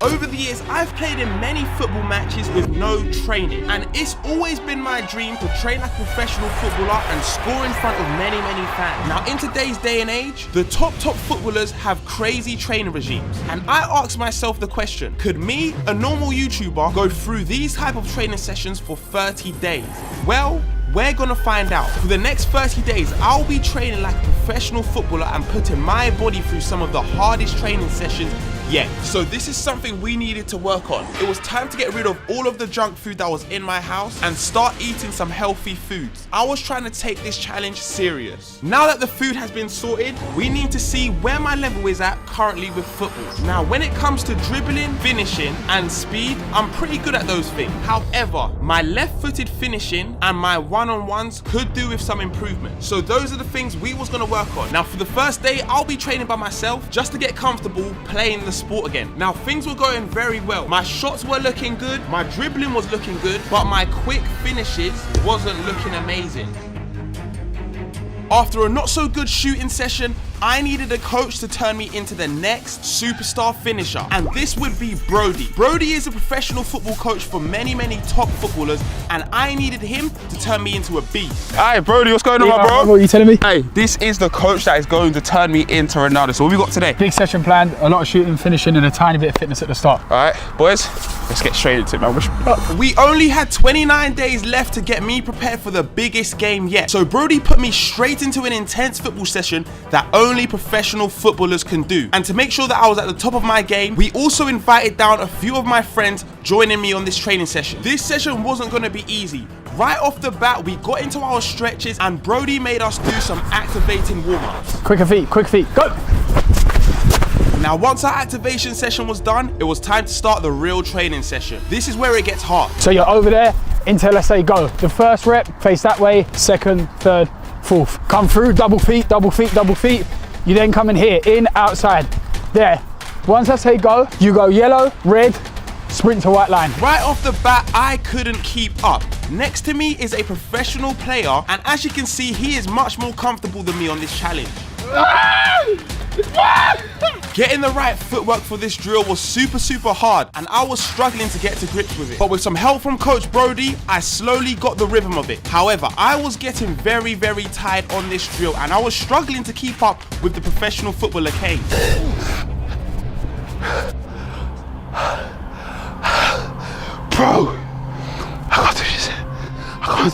Over the years, I've played in many football matches with no training, and it's always been my dream to train like a professional footballer and score in front of many fans. Now in today's day and age, the top footballers have crazy training regimes, and I asked myself the question, could me, a normal YouTuber, go through these type of training sessions for 30 days? Well, we're gonna find out. For the next 30 days, I'll be training like a professional footballer and putting my body through some of the hardest training sessions yet. So this is something we needed to work on. It was time to get rid of all of the junk food that was in my house and start eating some healthy foods. I was trying to take this challenge serious. Now that the food has been sorted, we need to see where my level is at currently with football. Now when it comes to dribbling, finishing and speed, I'm pretty good at those things. However, my left-footed finishing and my one-on-ones could do with some improvement. So those are the things we was gonna work on. Now for the first day, I'll be training by myself just to get comfortable playing the sport again. Now things were going very well. My shots were looking good, my dribbling was looking good, but my quick finishes wasn't looking amazing. After a not so good shooting session, I needed a coach to turn me into the next superstar finisher, and this would be Brody. Brody is a professional football coach for many top footballers, and I needed him to turn me into a beast. Hi Brody, what's going on, my bro? What are you telling me? Hey, this is the coach that is going to turn me into Ronaldo. So what have we got today? Big session planned, a lot of shooting, finishing, and a tiny bit of fitness at the start. All right, boys, let's get straight into it, man. We only had 29 days left to get me prepared for the biggest game yet. So Brody put me straight into an intense football session that only professional footballers can do. And to make sure that I was at the top of my game, we also invited down a few of my friends joining me on this training session. This session wasn't going to be easy. Right off the bat, we got into our stretches and Brody made us do some activating warm-ups. Quick feet, go! Now once our activation session was done, it was time to start the real training session. This is where it gets hard. So you're over there until, let's say, go. The first rep, face that way, second, third, fourth. Come through, double feet. You then come in here, in, outside, there. Once I say go, you go yellow, red, sprint to white line. Right off the bat, I couldn't keep up. Next to me is a professional player, and as you can see, he is much more comfortable than me on this challenge. Getting the right footwork for this drill was super hard, and I was struggling to get to grips with it. But with some help from Coach Brody, I slowly got the rhythm of it. However, I was getting very tired on this drill, and I was struggling to keep up with the professional footballer Kane. Bro, I can't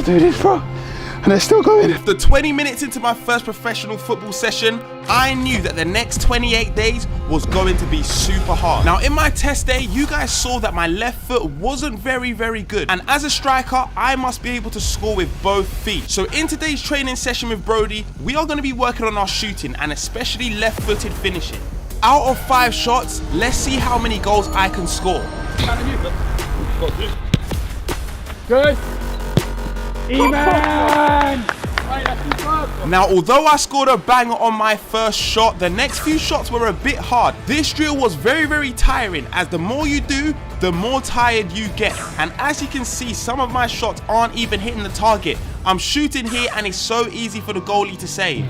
do this, bro. And they're still going. The 20 minutes into my first professional football session, I knew that the next 28 days was going to be super hard. Now in my test day, you guys saw that my left foot wasn't very good. And as a striker, I must be able to score with both feet. So in today's training session with Brody, we are going to be working on our shooting and especially left-footed finishing. Out of 5 shots, let's see how many goals I can score. Good. Even! Now, although I scored a banger on my first shot, the next few shots were a bit hard. This drill was very tiring, as the more you do, the more tired you get. And as you can see, some of my shots aren't even hitting the target. I'm shooting here and it's so easy for the goalie to save.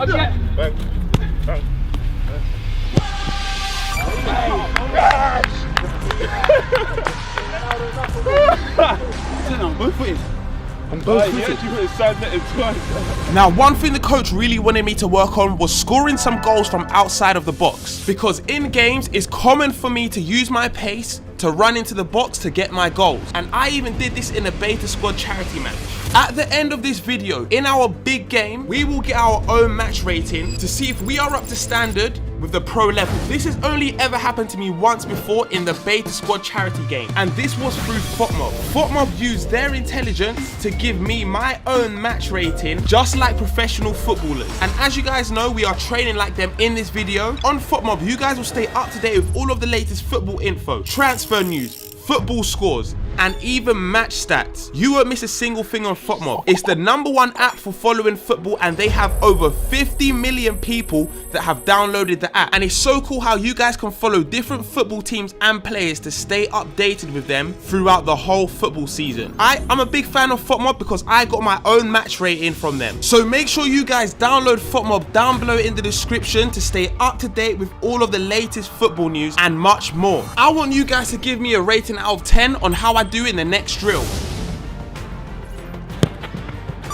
Now one thing the coach really wanted me to work on was scoring some goals from outside of the box, because in games it's common for me to use my pace to run into the box to get my goals, and I even did this in a beta squad charity match. At the end of this video, in our big game, we will get our own match rating to see if we are up to standard with the pro level. This has only ever happened to me once before in the beta squad charity game, and this was through FOTMob. FOTMob used their intelligence to give me my own match rating, just like professional footballers. And as you guys know, we are training like them in this video. On FOTMob, you guys will stay up to date with all of the latest football info, transfer news, football scores, and even match stats. You won't miss a single thing on FotMob. It's the #1 app for following football, and they have over 50 million people that have downloaded the app. And it's so cool how you guys can follow different football teams and players to stay updated with them throughout the whole football season. I'm a big fan of FotMob because I got my own match rating from them. So make sure you guys download FotMob down below in the description to stay up to date with all of the latest football news and much more. I want you guys to give me a rating out of 10 on how I do in the next drill.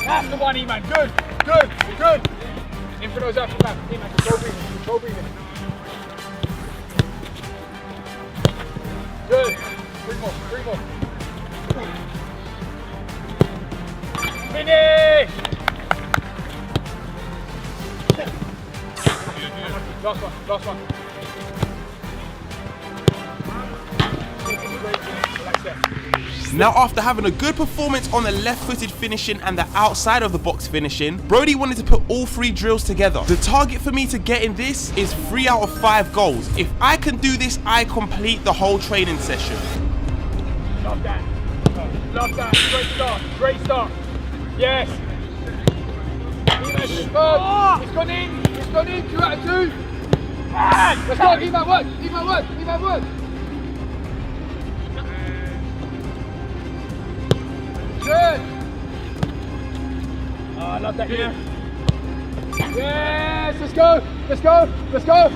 That's the one, E-man. Good, good, good. In for those up, E-man. E-man, control breathing, control breathing. Good. Three more, three more. Finish! Last one, last one. Now, after having a good performance on the left-footed finishing and the outside of the box finishing, Brody wanted to put all 3 drills together. The target for me to get in this is 3 out of 5 goals. If I can do this, I complete the whole training session. Love that. Love that. Great start. Great start. Yes. It's gone in. It's gone in. 2 out of 2. Let's go. E-man work. E-man work. E-man work. Good. Oh, I love that here. Yes. Let's go. Let's go. Let's go.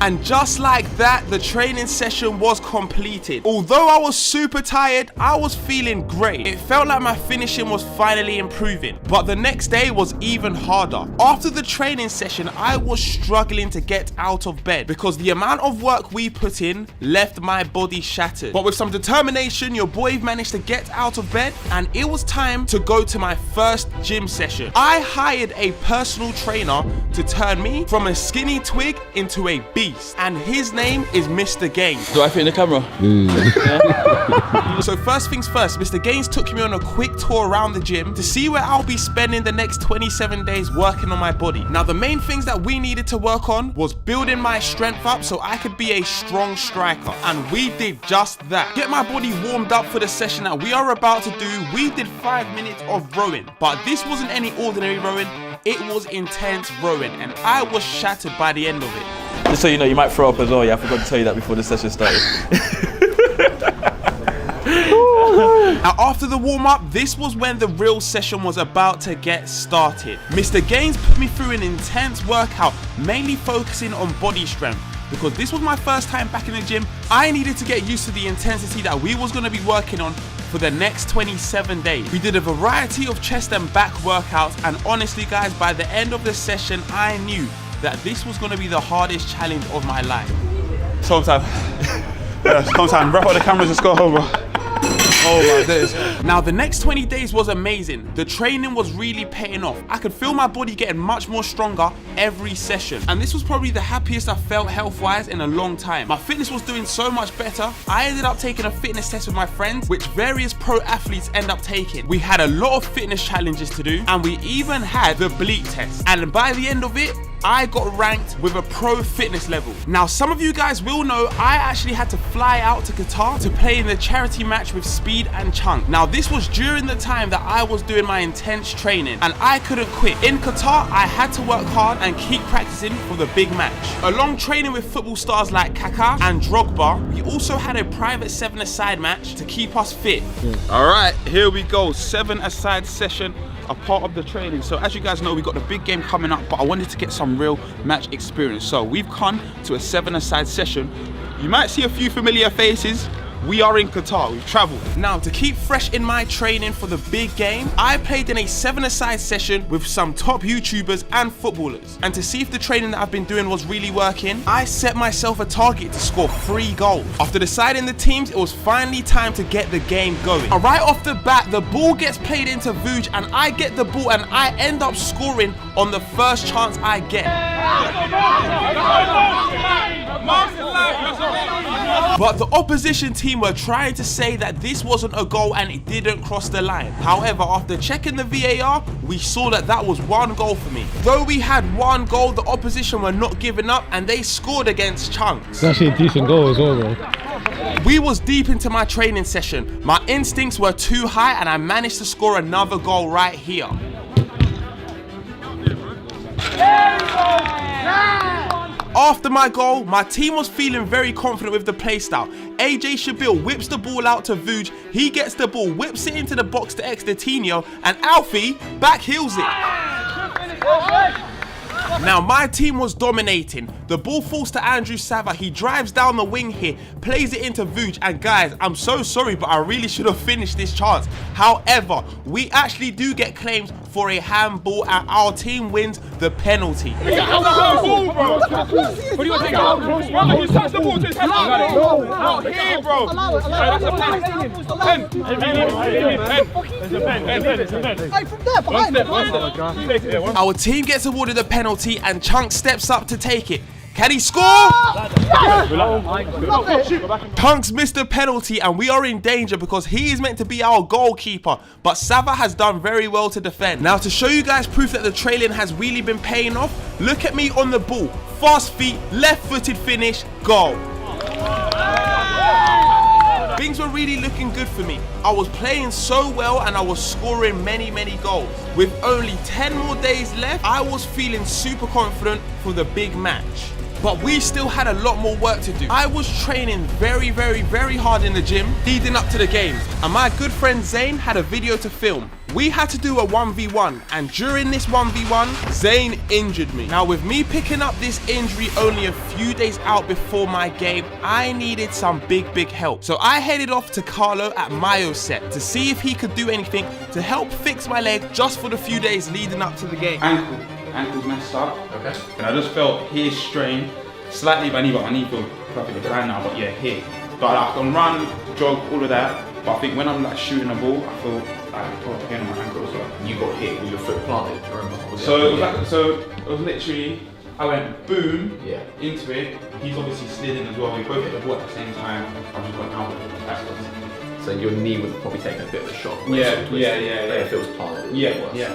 And just like that, the training session was completed. Although I was super tired, I was feeling great. It felt like my finishing was finally improving. But the next day was even harder. After the training session, I was struggling to get out of bed because the amount of work we put in left my body shattered. But with some determination, your boy managed to get out of bed, and it was time to go to my first gym session. I hired a personal trainer to turn me from a skinny twig into a beast, and his name is Mr. Gaines. Do I fit in the camera? So first things first, Mr. Gaines took me on a quick tour around the gym to see where I'll be spending the next 27 days working on my body. Now, the main things that we needed to work on was building my strength up so I could be a strong striker, and we did just that. Get my body warmed up for the session that we are about to do. We did 5 minutes of rowing, but this wasn't any ordinary rowing. It was intense rowing, and I was shattered by the end of it. Just so you know, you might throw up as well. Yeah, I forgot to tell you that before the session started. Now, after the warm-up, this was when the real session was about to get started. Mr. Gaines put me through an intense workout, mainly focusing on body strength. Because this was my first time back in the gym, I needed to get used to the intensity that we was going to be working on for the next 27 days. We did a variety of chest and back workouts, and honestly guys, by the end of the session, I knew that this was going to be the hardest challenge of my life. Sometime wrap up the cameras and go home, bro. Oh my days. Now, the next 20 days was amazing. The training was really paying off. I could feel my body getting much more stronger every session. And this was probably the happiest I felt health-wise in a long time. My fitness was doing so much better. I ended up taking a fitness test with my friends, which various pro athletes end up taking. We had a lot of fitness challenges to do, and we even had the bleep test. And by the end of it, I got ranked with a pro fitness level. Now, some of you guys will know I actually had to fly out to Qatar to play in the charity match with Speed and Chunk. Now, this was during the time that I was doing my intense training, and I couldn't quit. In Qatar, I had to work hard and keep practicing for the big match. Along training with football stars like Kaká and Drogba, we also had a private 7-a-side match to keep us fit. All right, here we go. 7-a-side session, a part of the training. So as you guys know, we got the big game coming up, but I wanted to get some real match experience. So we've come to a 7-a-side session. You might see a few familiar faces. We are in Qatar, we've traveled. Now, to keep fresh in my training for the big game, I played in a 7-a-side session with some top YouTubers and footballers. And to see if the training that I've been doing was really working, I set myself a target to score 3 goals. After deciding the teams, it was finally time to get the game going. And right off the bat, the ball gets played into Vuj, and I get the ball, and I end up scoring on the first chance I get. But the opposition team were trying to say that this wasn't a goal and it didn't cross the line. However, after checking the VAR, we saw that that was 1 goal for me. Though we had 1 goal, the opposition were not giving up and they scored against Chunks. It's actually a decent goal as well, bro. We was deep into my training session. My instincts were too high and I managed to score another goal right here. After my goal, my team was feeling very confident with the play style. AJ Shabil whips the ball out to Vuj, he gets the ball, whips it into the box to Extertinho, and Alfie back heels it. Now my team was dominating. The ball falls to Andrew Sava, he drives down the wing here, plays it into Vuj, and guys, I'm so sorry but I really should have finished this chance. However, we actually do get claims for a handball and our team wins the penalty. What do you want to take out? Brother, you touched the ball to his head. Out here, bro. That's a pen. Hey, from there, behind it. Our team gets awarded the penalty and Chunk steps up to take it. Can he score? Chunks missed the penalty and we are in danger because he is meant to be our goalkeeper, but Sava has done very well to defend. Now to show you guys proof that the trailing has really been paying off, look at me on the ball. Fast feet, left-footed finish, goal. Things were really looking good for me. I was playing so well and I was scoring many goals. With only 10 more days left, I was feeling super confident for the big match. But we still had a lot more work to do. I was training very hard in the gym leading up to the games, and my good friend Zane had a video to film. We had to do a 1v1, and during this 1v1, Zane injured me. Now with me picking up this injury only a few days out before my game, I needed some big help. So I headed off to Carlo at Myoset to see if he could do anything to help fix my leg just for the few days leading up to the game. Ankle's messed up. Okay. And I just felt here strained, slightly my knee, but my knee feels perfectly fine now, but yeah, here. But I can run, jog, all of that. But I think when I'm like shooting a ball, I feel like I got pain on my ankle as well. You got hit with your foot planted, I remember. So it was literally, I went boom into it. He's obviously slid in as well. We both hit the ball at the same time. I just went out backwards. So your knee would have probably taken a bit of a shock. Yeah. But if it was planted,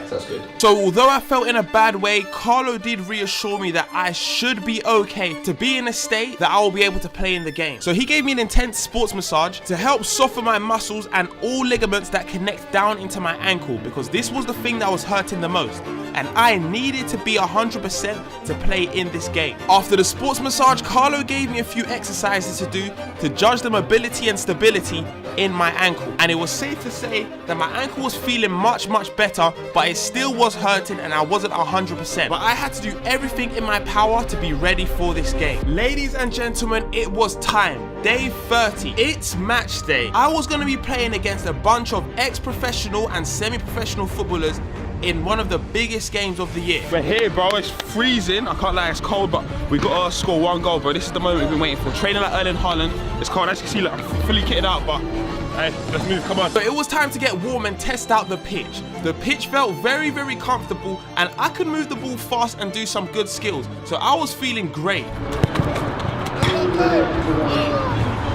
so that's good. So although I felt in a bad way, Carlo did reassure me that I should be okay to be in a state that I will be able to play in the game. So he gave me an intense sports massage to help soften my muscles and all ligaments that connect down into my ankle, because this was the thing that was hurting the most. And I needed to be 100% to play in this game. After the sports massage, Carlo gave me a few exercises to do to judge the mobility and stability in my ankle. And it was safe to say that my ankle was feeling much better, but it still was hurting and I wasn't 100%. But I had to do everything in my power to be ready for this game. Ladies and gentlemen, it was time. Day 30. It's match day. I was going to be playing against a bunch of ex-professional and semi-professional footballers in one of the biggest games of the year. We're here, bro. It's freezing. I can't lie, it's cold, but we got to score 1 goal, bro. This is the moment we've been waiting for. Training like Erling Haaland. It's cold. As you can see, look, I'm fully kitted out, but hey, let's move. Come on. So it was time to get warm and test out the pitch. The pitch felt very comfortable, and I could move the ball fast and do some good skills. So I was feeling great.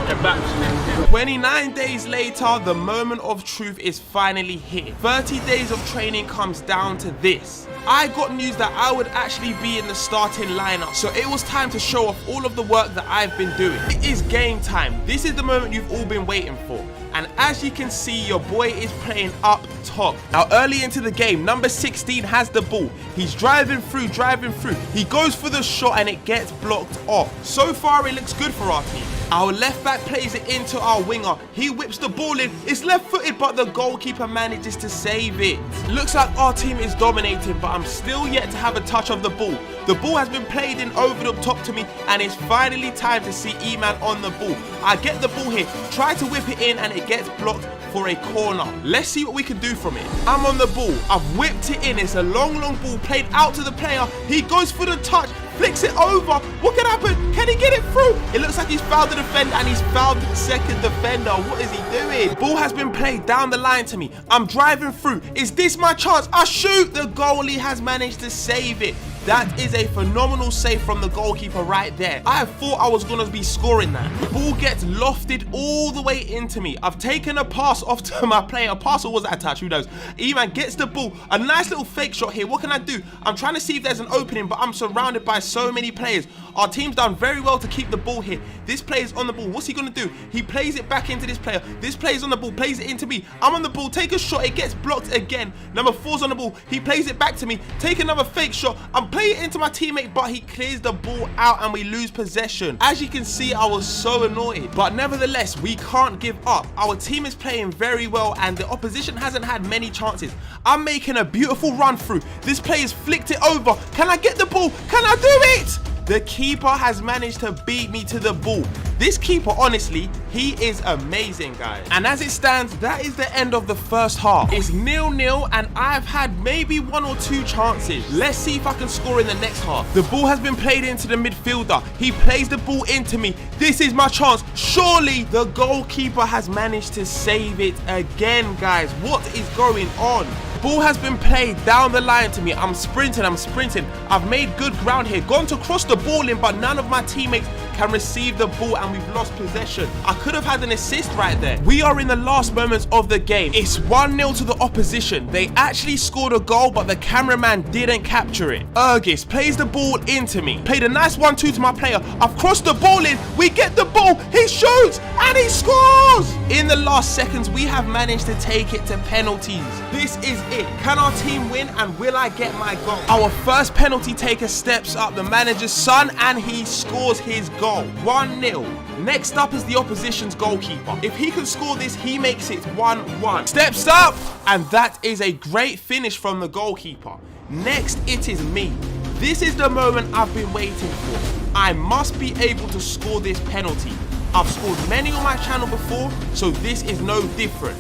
Get back. 29 days later, the moment of truth is finally here. 30 days of training comes down to this. I got news that I would actually be in the starting lineup, so it was time to show off all of the work that I've been doing. It is game time. This is the moment you've all been waiting for. And as you can see, your boy is playing up top. Now early into the game, number 16 has the ball. He's driving through. He goes for the shot and it gets blocked off. So far it looks good for our team. Our left back plays it into our winger. He whips the ball in. It's left footed, but the goalkeeper manages to save it. Looks like our team is dominating, but I'm still yet to have a touch of the ball. The ball has been played in over the top to me, and it's finally time to see E-Man on the ball. I get the ball here, try to whip it in, and it gets blocked for a corner. Let's see what we can do from it. I'm on the ball. I've whipped it in. It's a long ball played out to the player. He goes for the touch. flicks it over. What can happen? Can he get it through? It looks like he's fouled the defender and he's fouled the second defender. What is he doing? Ball has been played down the line to me. I'm driving through. Is this my chance? I shoot. The goalie has managed to save it. That is a phenomenal save from the goalkeeper right there. I thought I was going to be scoring that. The ball gets lofted all the way into me. I've taken a pass off to my player. A pass or was that a touch? Who knows? E-man gets the ball. A nice little fake shot here. What can I do? I'm trying to see if there's an opening, but I'm surrounded by so many players. Our team's done very well to keep the ball here. This player's on the ball. What's he going to do? He plays it back into this player. This player's on the ball, plays it into me. I'm on the ball, take a shot. It gets blocked again. Number 4's on the ball. He plays it back to me. Take another fake shot. I'm playing it into my teammate, but he clears the ball out and we lose possession. As you can see, I was so annoyed. But nevertheless, we can't give up. Our team is playing very well and the opposition hasn't had many chances. I'm making a beautiful run through. This player's flicked it over. Can I get the ball? Can I do it? The keeper has managed to beat me to the ball. This keeper, honestly, he is amazing, guys. And as it stands, that is the end of the first half. It's 0-0 and I've had maybe 1 or 2 chances. Let's see if I can score in the next half. The ball has been played into the midfielder. He plays the ball into me. This is my chance. Surely the goalkeeper has managed to save it again, guys. What is going on? Ball has been played down the line to me. I'm sprinting. I've made good ground here. Gone to cross the ball in, but none of my teammates can receive the ball and we've lost possession. I could have had an assist right there. We are in the last moments of the game. It's 1-0 to the opposition. They actually scored a goal, but the cameraman didn't capture it. Urgis plays the ball into me. Played a nice 1-2 to my player. I've crossed the ball in. We get the ball. He shoots and he scores. In the last seconds, we have managed to take it to penalties. This is it. Can our team win and will I get my goal? Our first penalty taker steps up, the manager's son, and he scores his goal. 1-0. Next up is the opposition's goalkeeper. If he can score this, he makes it 1-1. Steps up, and that is a great finish from the goalkeeper. Next, it is me. This is the moment I've been waiting for. I must be able to score this penalty. I've scored many on my channel before, so this is no different.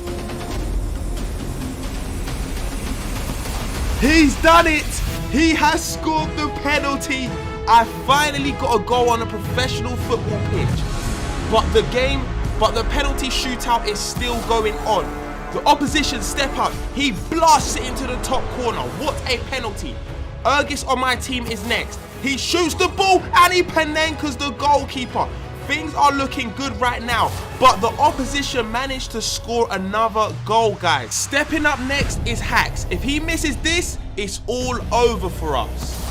He's done it! He has scored the penalty! I finally got a goal on a professional football pitch. But the penalty shootout is still going on. The opposition step up. He blasts it into the top corner. What a penalty. Urgis on my team is next. He shoots the ball and he Panenkas the goalkeeper. Things are looking good right now, but the opposition managed to score another goal, guys. Stepping up next is Hacks. If he misses this, it's all over for us.